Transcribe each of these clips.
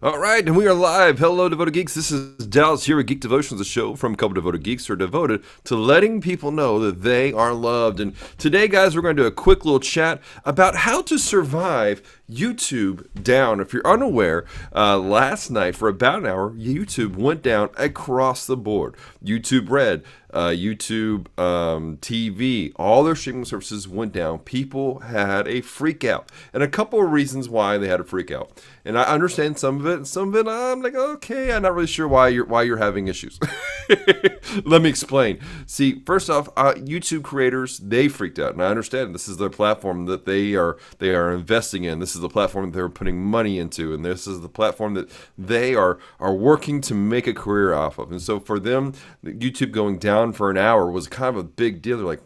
All right, and we are live. Hello, Devoted Geeks. This is Dallas here with Geek Devotions, a show from a couple Devoted Geeks who are devoted to letting people know that they are loved. And today, guys, we're going to do a quick little chat about how to survive YouTube down. If you're unaware, last night for about an hour, YouTube went down across the board. YouTube Red, YouTube TV, all their streaming services went down. People had a freak out, and a couple of reasons why they had a freak out. And I understand some of it, and some of it I'm like, okay, I'm not really sure why you're having issues. Let me explain. See, first off, YouTube creators, they freaked out, and I understand this is their platform that they are investing in. This is the platform that they're putting money into, and this is the platform that they are working to make a career off of. And so for them, YouTube going down for an hour was kind of a big deal. They're like,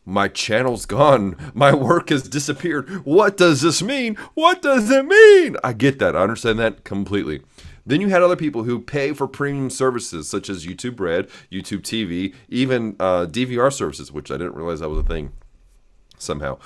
my channel's gone. My work has disappeared. What does this mean? What does it mean? I get that. I understand that completely. Then you had other people who pay for premium services such as YouTube Red, YouTube TV, even DVR services, which I didn't realize that was a thing somehow.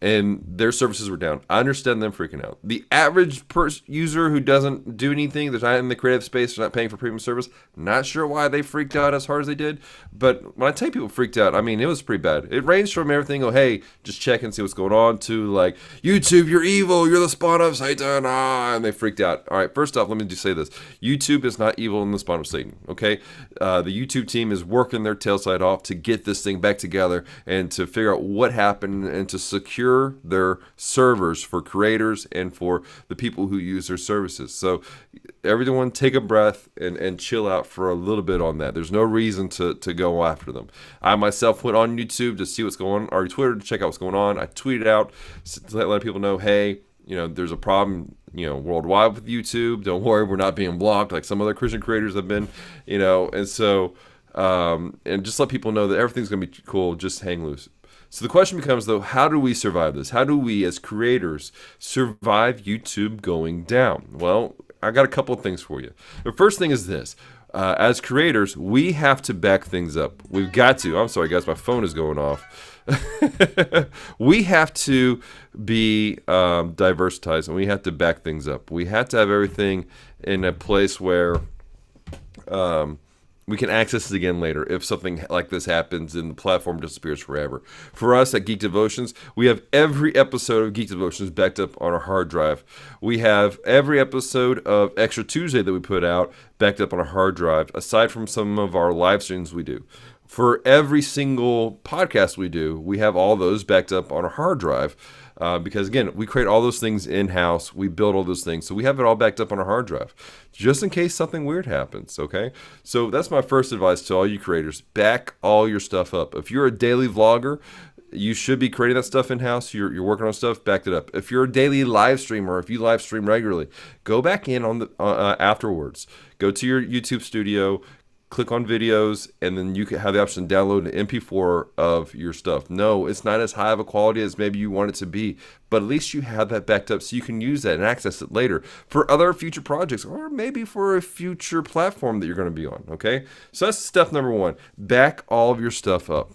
And their services were down. I understand them freaking out. The average user who doesn't do anything, that's not in the creative space, they're not paying for premium service, not sure why they freaked out as hard as they did. But when I tell you people freaked out, I mean, it was pretty bad. It ranged from everything, oh, hey, just check and see what's going on, to like, YouTube, you're evil, you're the spawn of Satan, and they freaked out. All right, first off, let me just say this. YouTube is not evil and the spawn of Satan, okay? The YouTube team is working their tail side off to get this thing back together and to figure out what happened and to secure their servers for creators and for the people who use their services. So everyone take a breath and chill out for a little bit on that. There's no reason to go after them. I myself went on YouTube to see what's going on, or Twitter to check out what's going on. I tweeted out to let people know, hey, there's a problem, worldwide with YouTube. Don't worry, we're not being blocked like some other Christian creators have been, and so and just let people know that everything's gonna be cool. Just hang loose. So the question becomes, though, how do we survive this? How do we, as creators, survive YouTube going down? Well, I got a couple of things for you. The first thing is this. As creators, we have to back things up. We've got to. I'm sorry, guys. My phone is going off. We have to be diversitized, and we have to back things up. We have to have everything in a place where we can access it again later if something like this happens and the platform disappears forever. For us at Geek Devotions, we have every episode of Geek Devotions backed up on our hard drive. We have every episode of Extra Tuesday that we put out backed up on our hard drive, aside from some of our live streams we do. For every single podcast we do, we have all those backed up on our hard drive. Because again, we create all those things in-house, we build all those things, so we have it all backed up on our hard drive, just in case something weird happens, okay? So that's my first advice to all you creators. Back all your stuff up. If you're a daily vlogger, you should be creating that stuff in-house. You're working on stuff, back it up. If you're a daily live streamer, if you live stream regularly, go back in on the afterwards. Go to your YouTube studio, click on videos, and then you can have the option to download an MP4 of your stuff. No, it's not as high of a quality as maybe you want it to be, but at least you have that backed up so you can use that and access it later for other future projects, or maybe for a future platform that you're going to be on, okay? So that's step number one. Back all of your stuff up.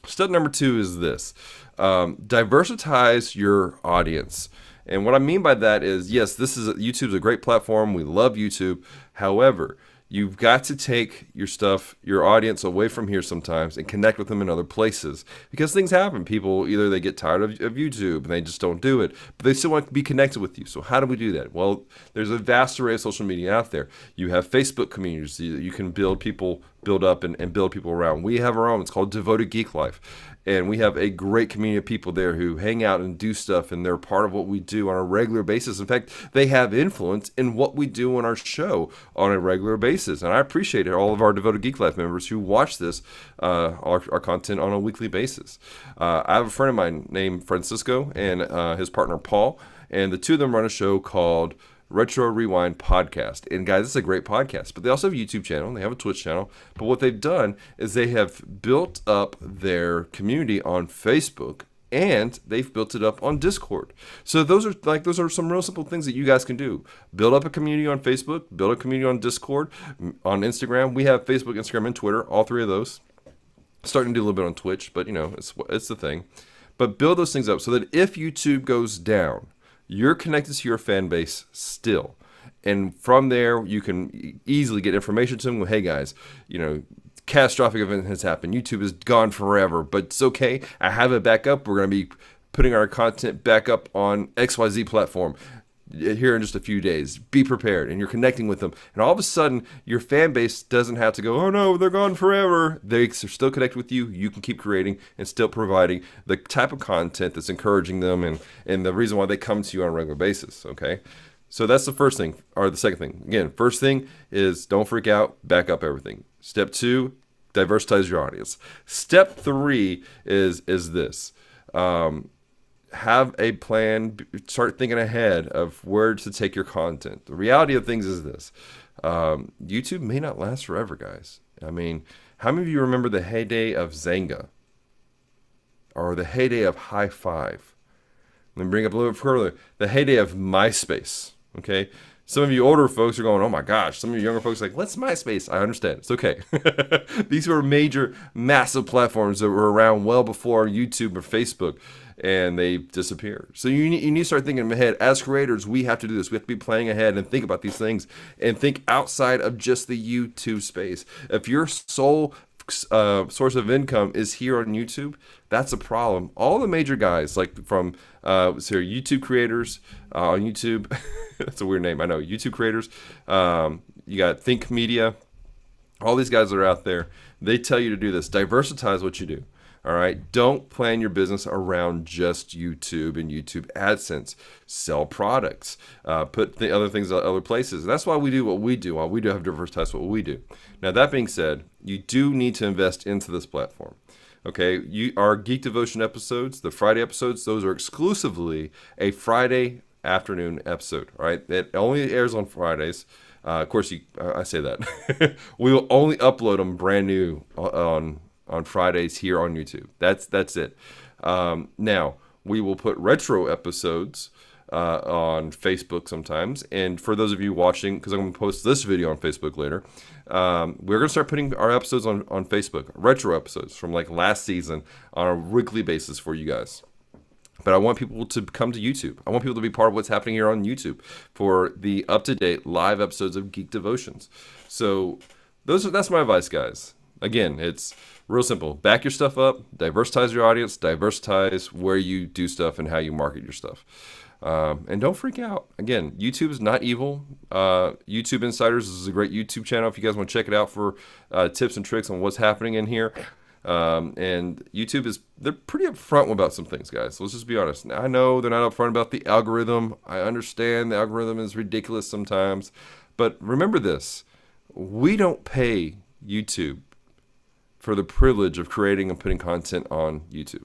Step number two is this. Diversitize your audience. And what I mean by that is, yes, YouTube's a great platform. We love YouTube. However, you've got to take your stuff, your audience away from here sometimes and connect with them in other places, because things happen. People, either they get tired of YouTube and they just don't do it, but they still want to be connected with you. So how do we do that? Well, there's a vast array of social media out there. You have Facebook communities. You can build up and build people around. We have our own. It's called Devoted Geek Life. And we have a great community of people there who hang out and do stuff, and they're part of what we do on a regular basis. In fact, they have influence in what we do on our show on a regular basis. And I appreciate all of our Devoted Geek Life members who watch this, our content on a weekly basis. I have a friend of mine named Francisco and his partner Paul, and the two of them run a show called Retro Rewind Podcast. And guys, it's a great podcast, but they also have a YouTube channel, and they have a Twitch channel. But what they've done is they have built up their community on Facebook, and they've built it up on Discord. So those are some real simple things that you guys can do. Build up a community on Facebook, build a community on Discord, on Instagram. We have Facebook, Instagram, and Twitter, all three of those. Starting to do a little bit on Twitch, but it's the thing. But build those things up so that if YouTube goes down, you're connected to your fan base still. And from there, you can easily get information to them. Hey guys, catastrophic event has happened. YouTube is gone forever, but it's okay. I have it back up. We're going to be putting our content back up on XYZ platform here in just a few days. Be prepared. And you're connecting with them. And all of a sudden, your fan base doesn't have to go, oh no, they're gone forever. They're still connected with you. You can keep creating and still providing the type of content that's encouraging them and the reason why they come to you on a regular basis, okay? So that's the first thing, or the second thing. Again, first thing is don't freak out, back up everything. Step 2, diversitize your audience. Step 3 is this. Have a plan, start thinking ahead of where to take your content. The reality of things is this. YouTube may not last forever, guys. I mean, how many of you remember the heyday of Zanga? Or the heyday of High Five? Let me bring up a little bit further. The heyday of MySpace. Okay, some of you older folks are going, oh my gosh. Some of you younger folks are like, what's MySpace? I understand. It's okay. These were major, massive platforms that were around well before YouTube or Facebook, and they disappeared. So you need to start thinking ahead. As creators, we have to do this. We have to be planning ahead and think about these things and think outside of just the YouTube space. If your sole source of income is here on YouTube, that's a problem. All the major guys, like from YouTube creators on YouTube, that's a weird name, I know, YouTube creators, you got Think Media, all these guys that are out there, they tell you to do this. Diversitize what you do. All right, don't plan your business around just YouTube and YouTube AdSense. Sell products, put the other things at other places. That's why we do what we do. Why we do have diversified what we do. Now that being said, you do need to invest into this platform. Okay, our Geek Devotion episodes, the Friday episodes, those are exclusively a Friday afternoon episode. All right, it only airs on Fridays. Of course, I say that we will only upload them brand new on Fridays here on YouTube. That's it. Now, we will put retro episodes on Facebook sometimes. And for those of you watching, because I'm going to post this video on Facebook later, we're going to start putting our episodes on Facebook, retro episodes from like last season on a weekly basis for you guys. But I want people to come to YouTube. I want people to be part of what's happening here on YouTube for the up-to-date live episodes of Geek Devotions. So that's my advice, guys. Again, it's real simple. Back your stuff up, diversitize your audience, diversitize where you do stuff and how you market your stuff. And don't freak out. Again, YouTube is not evil. YouTube Insiders is a great YouTube channel if you guys want to check it out for tips and tricks on what's happening in here. And YouTube they're pretty upfront about some things, guys. So let's just be honest. Now, I know they're not upfront about the algorithm. I understand the algorithm is ridiculous sometimes. But remember this. We don't pay YouTube for the privilege of creating and putting content on YouTube.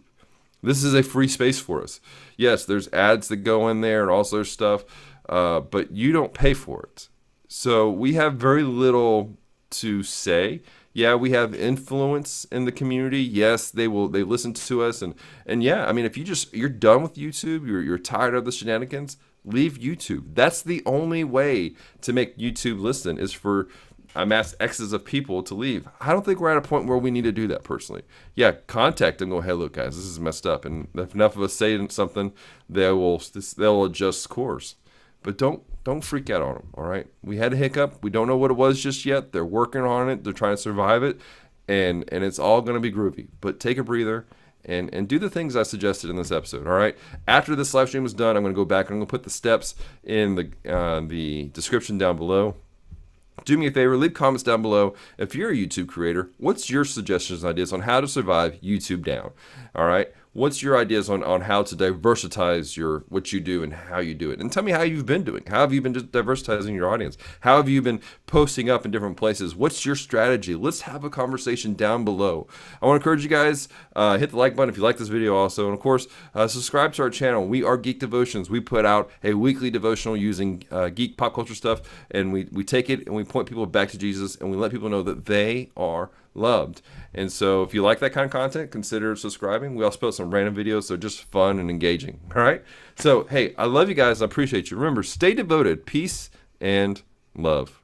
This is a free space for us. Yes, there's ads that go in there and all sorts of stuff, but you don't pay for it. So we have very little to say. Yeah, we have influence in the community. Yes, they listen to us, and yeah, I mean, if you're done with YouTube, you're tired of the shenanigans, leave YouTube. That's the only way to make YouTube listen is for amass X's of people to leave. I don't think we're at a point where we need to do that personally. Yeah, contact them. Go, hey, look, guys, this is messed up. And if enough of us say something, they'll adjust course. But don't freak out on them. All right, we had a hiccup. We don't know what it was just yet. They're working on it. They're trying to survive it, and it's all going to be groovy. But take a breather and do the things I suggested in this episode. All right. After this live stream is done, I'm going to go back and I'm going to put the steps in the description down below. Do me a favor, leave comments down below. If you're a YouTube creator, what's your suggestions and ideas on how to survive YouTube down? All right. What's your ideas on how to diversitize what you do and how you do it? And tell me how you've been doing. How have you been diversitizing your audience? How have you been posting up in different places? What's your strategy? Let's have a conversation down below. I want to encourage you guys, hit the like button if you like this video also. And of course, subscribe to our channel. We are Geek Devotions. We put out a weekly devotional using geek pop culture stuff. And we take it and we point people back to Jesus. And we let people know that they are loved. And so if you like that kind of content, consider subscribing. We also post some random videos, so just fun and engaging. All right. So, hey, I love you guys. I appreciate you. Remember, stay devoted. Peace and love.